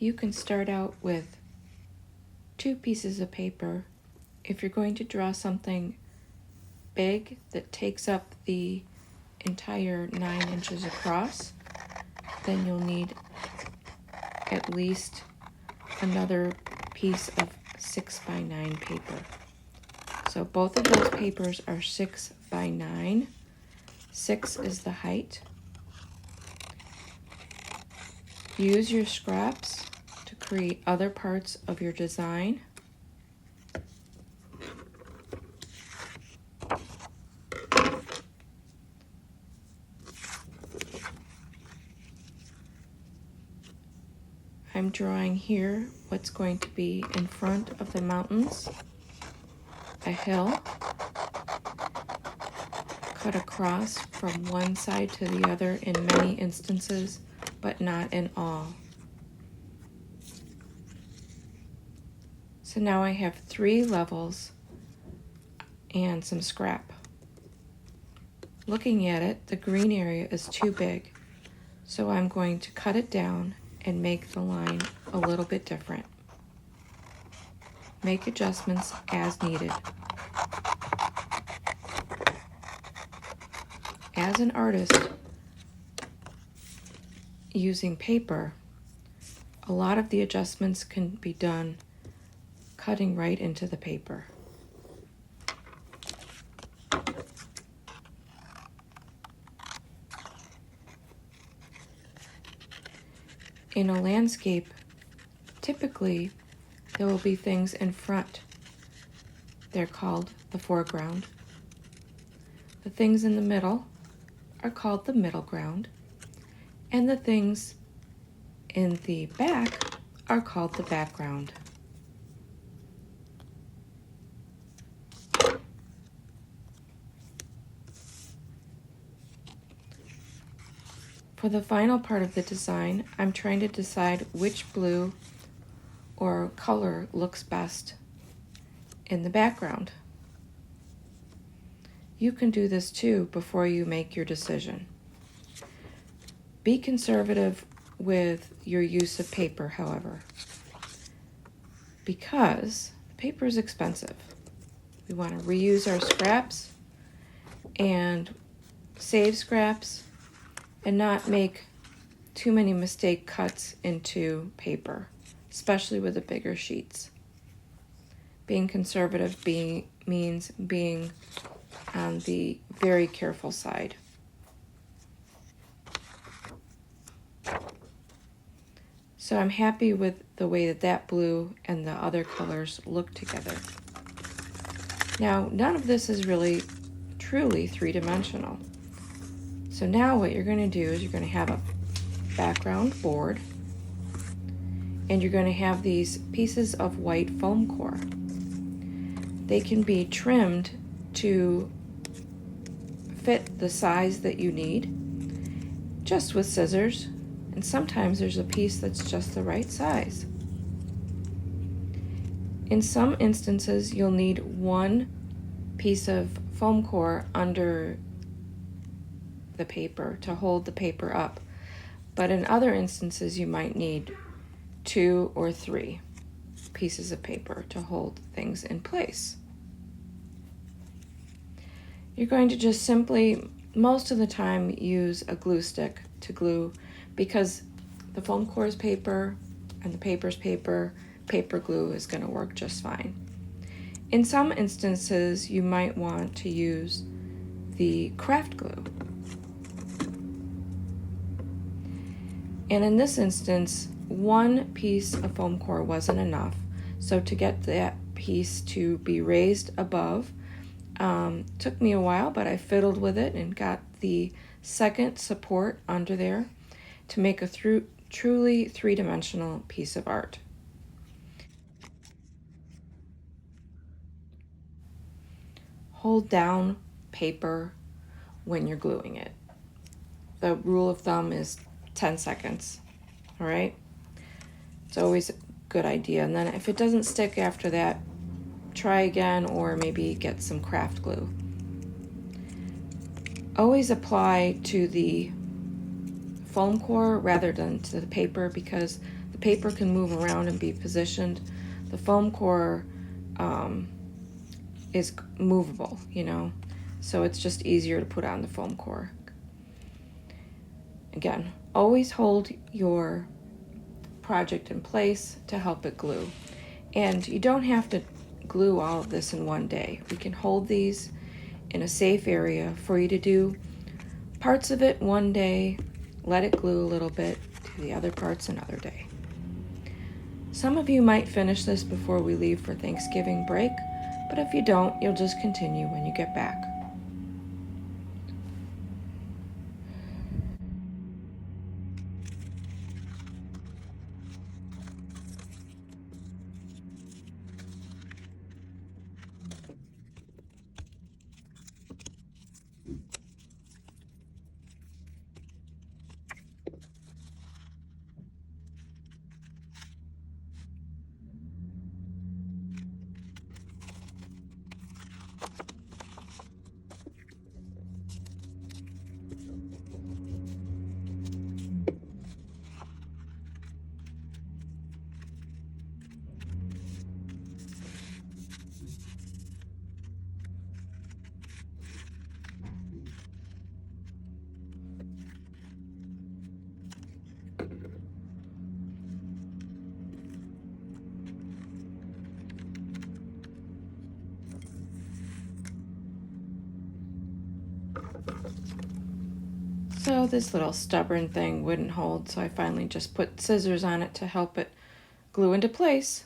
You can start out with 2 pieces of paper. If you're going to draw something big that takes up the entire 9 inches across, then you'll need at least another piece of 6 by 9 paper. So both of those papers are 6 by 9. 6 is the height. Use your scraps to create other parts of your design. I'm drawing here what's going to be in front of the mountains, a hill, cut across from one side to the other in many instances, but not in all. So now I have 3 levels and some scrap. Looking at it, the green area is too big, so I'm going to cut it down and make the line a little bit different. Make adjustments as needed. As an artist, using paper, a lot of the adjustments can be done cutting right into the paper. In a landscape, typically there will be things in front. They're called the foreground. The things in the middle are called the middle ground, and the things in the back are called the background. For the final part of the design, I'm trying to decide which blue or color looks best in the background. You can do this too before you make your decision. Be conservative with your use of paper, however, because paper is expensive. We want to reuse our scraps and save scraps and not make too many mistake cuts into paper, especially with the bigger sheets. Being conservative means being on the very careful side. So I'm happy with the way that blue and the other colors look together. Now, none of this is really truly 3-dimensional. So now what you're going to do is you're going to have a background board, and you're going to have these pieces of white foam core. They can be trimmed to fit the size that you need, just with scissors, and sometimes there's a piece that's just the right size. In some instances, you'll need 1 piece of foam core under the paper to hold the paper up, but in other instances you might need 2 or 3 pieces of paper to hold things in place. You're going to just simply, most of the time, use a glue stick to glue, because the foam core is paper and the paper's paper. Paper glue is going to work just fine. In some instances, you might want to use the craft glue. And in this instance, 1 piece of foam core wasn't enough. So to get that piece to be raised above, took me a while, but I fiddled with it and got the second support under there to make a truly 3-dimensional piece of art. Hold down paper when you're gluing it. The rule of thumb is 10 seconds, all right? It's always a good idea. And then if it doesn't stick after that, try again, or maybe get some craft glue. Always apply to the foam core rather than to the paper, because the paper can move around and be positioned. The foam core is movable, you know, so it's just easier to put on the foam core. Again, always hold your project in place to help it glue. And you don't have to glue all of this in one day. We can hold these in a safe area for you to do parts of it one day, let it glue a little bit, do the other parts another day. Some of you might finish this before we leave for Thanksgiving break, but if you don't, you'll just continue when you get back. So this little stubborn thing wouldn't hold, so I finally just put scissors on it to help it glue into place.